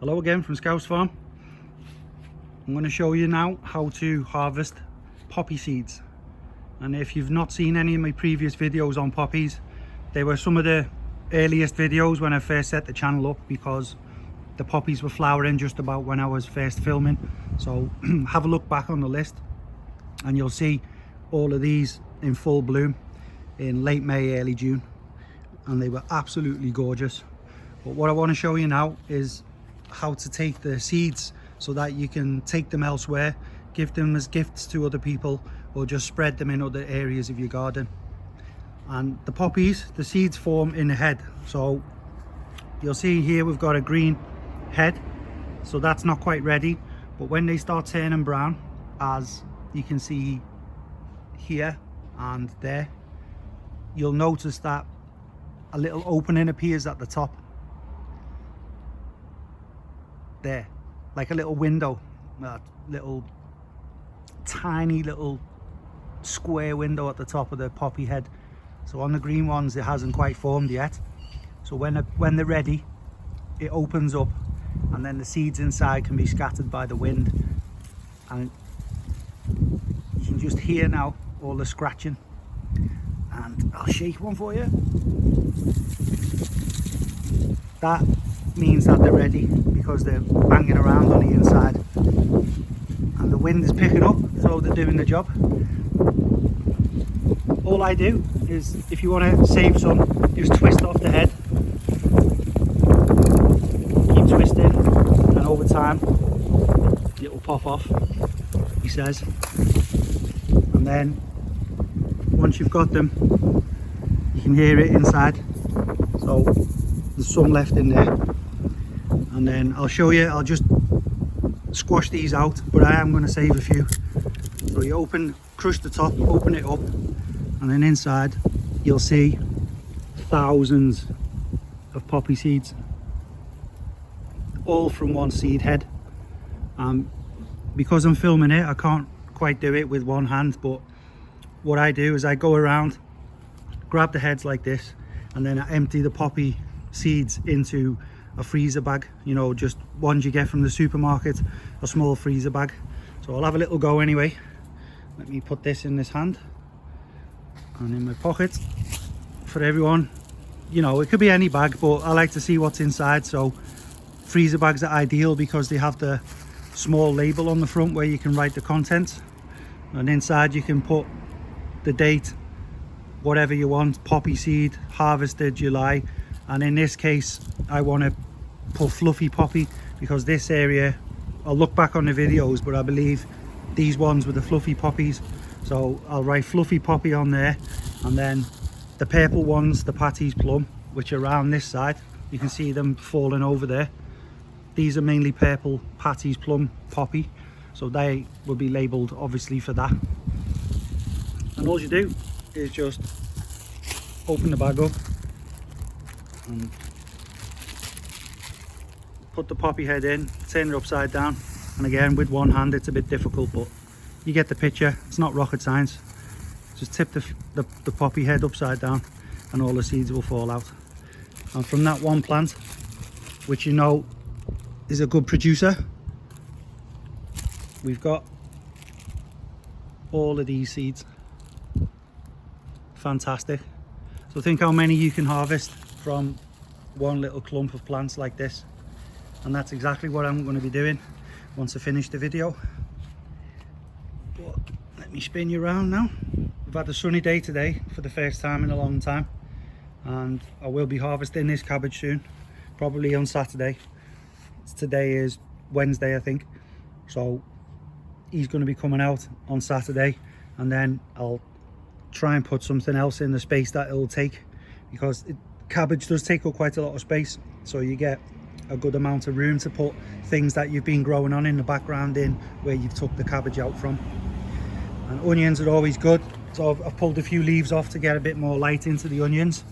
Hello again from Scouse Farm. I'm going to show you now how to harvest poppy seeds. And if you've not seen any of my previous videos on poppies, they were some of the earliest videos when I first set the channel up, because the poppies were flowering just about when I was first filming. So have a look back on the list and you'll see all of these in full bloom in late May, early June, and they were absolutely gorgeous. But what I want to show you now is how to take the seeds so that you can take them elsewhere, give them as gifts to other people, or just spread them in other areas of your garden. And the poppies, the seeds form in the head. So you'll see here we've got a green head, so that's not quite ready, but when they start turning brown, as you can see here and there, you'll notice that a little opening appears at the top there, like a little window, little tiny little square window at the top of the poppy head. So on the green ones it hasn't quite formed yet, so when they're ready it opens up, and then the seeds inside can be scattered by the wind, and you can just hear now all the scratching. And I'll shake one for you. That means that they're ready, because they're banging around on the inside and the wind is picking up, so they're doing the job. All I do is, if you want to save some, just twist off the head, keep twisting, and over time it will pop off, he says. And then once you've got them, you can hear it inside, so there's some left in there. And then I'll show you, I'll just squash these out, but I am going to save a few. So you crush the top, open it up, and then inside you'll see thousands of poppy seeds, all from one seed head. Because I'm filming it, I can't quite do it with one hand, but what I do is I go around, grab the heads like this, and then I empty the poppy seeds into a freezer bag, you know, just ones you get from the supermarket, a small freezer bag. So I'll have a little go anyway. Let me put this in this hand and in my pocket for everyone. You know, it could be any bag, but I like to see what's inside. So freezer bags are ideal because they have the small label on the front where you can write the contents, and inside you can put the date, whatever you want, poppy seed, harvested July. And in this case I want to put fluffy poppy, because this area, I'll look back on the videos, but I believe these ones were the fluffy poppies, so I'll write fluffy poppy on there. And then the purple ones, the Patty's plum, which are around this side, you can see them falling over there. These are mainly purple Patty's plum poppy, so they will be labelled obviously for that. And all you do is just open the bag up and put the poppy head in, turn it upside down, and again with one hand it's a bit difficult, but you get the picture. It's not rocket science. Just tip the poppy head upside down and all the seeds will fall out. And from that one plant, which you know is a good producer, we've got all of these seeds. Fantastic. So think how many you can harvest from one little clump of plants like this. And that's exactly what I'm going to be doing once I finish the video. But let me spin you around now. We've had a sunny day today for the first time in a long time, and I will be harvesting this cabbage soon, probably on Saturday. Today is Wednesday, I think, so he's going to be coming out on Saturday, and then I'll try and put something else in the space that it'll take, because cabbage does take up quite a lot of space, so you get a good amount of room to put things that you've been growing on in the background in where you've took the cabbage out from. And onions are always good, so I've pulled a few leaves off to get a bit more light into the onions,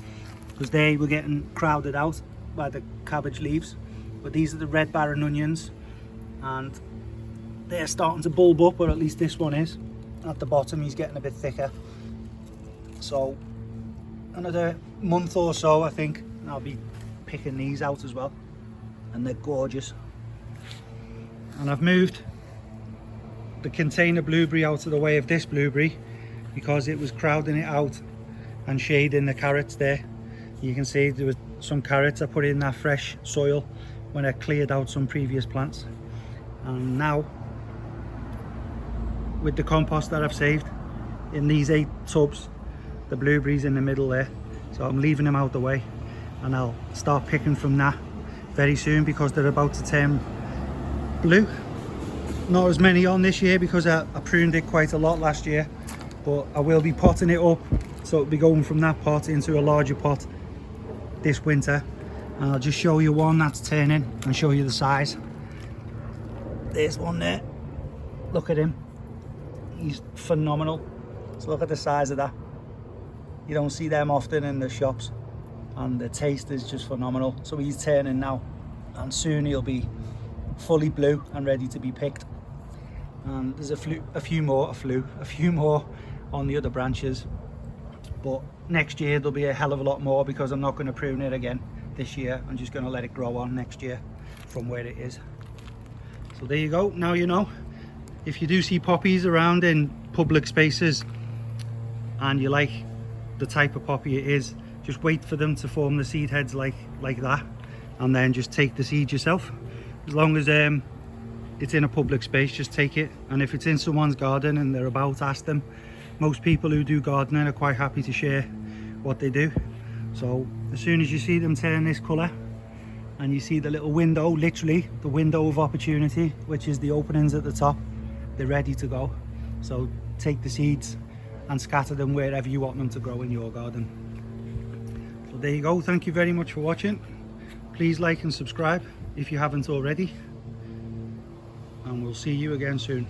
because they were getting crowded out by the cabbage leaves. But these are the red barren onions, and they're starting to bulb up, or at least this one is. At the bottom he's getting a bit thicker, so another month or so I think I'll be picking these out as well, and they're gorgeous. And I've moved the container blueberry out of the way of this blueberry because it was crowding it out and shading the carrots there. You can see there was some carrots I put in that fresh soil when I cleared out some previous plants. And now with the compost that I've saved in these 8 tubs, the blueberries in the middle there, so I'm leaving them out the way, and I'll start picking from that very soon because they're about to turn blue. Not as many on this year because I pruned it quite a lot last year, but I will be potting it up, so it'll be going from that pot into a larger pot this winter. And I'll just show you one that's turning and show you the size. There's one there, look at him, he's phenomenal. So look at the size of that. You don't see them often in the shops, and the taste is just phenomenal. So he's turning now, and soon he'll be fully blue and ready to be picked. And there's a few more on the other branches, but next year there'll be a hell of a lot more because I'm not going to prune it again this year. I'm just going to let it grow on next year from where it is. So there you go. Now you know, if you do see poppies around in public spaces and you like the type of poppy it is, just wait for them to form the seed heads like that, and then just take the seed yourself. As long as it's in a public space, just take it. And if it's in someone's garden and they're about, ask them. Most people who do gardening are quite happy to share what they do. So as soon as you see them turn this colour and you see the little window, literally the window of opportunity, which is the openings at the top, they're ready to go. So take the seeds and scatter them wherever you want them to grow in your garden. So there you go. Thank you very much for watching. Please like and subscribe if you haven't already, and we'll see you again soon.